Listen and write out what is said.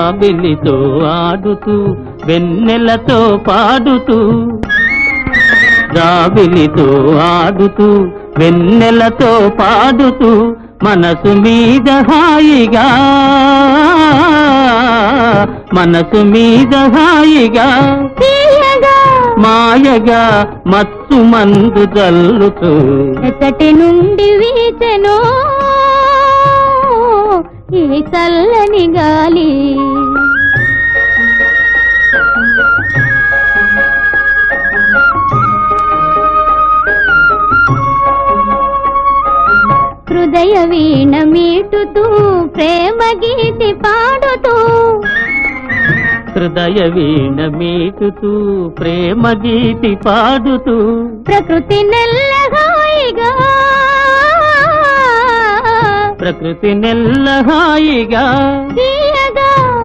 జాబిలితో ఆడుతూ వెన్నెలతో పాడుతూ, జాబిలితో ఆడుతూ వెన్నెలతో పాడుతూ, మనసు మీద హాయిగా, మనసు మీద హాయిగా మాయగా మత్తు మందు జల్లుతూ, ఎచ్చటి నుండి వీచెను ఈ చల్లని గాలి. హృదయ వీణ మీటుతూ ప్రేమ గీతి పాడుతూ, హృదయ వీణ మీటుతూ ప్రేమ గీతి పాడుతూ, ప్రకృతి నెల్లహాయిగా, ప్రకృతి నెల్లహాయిగా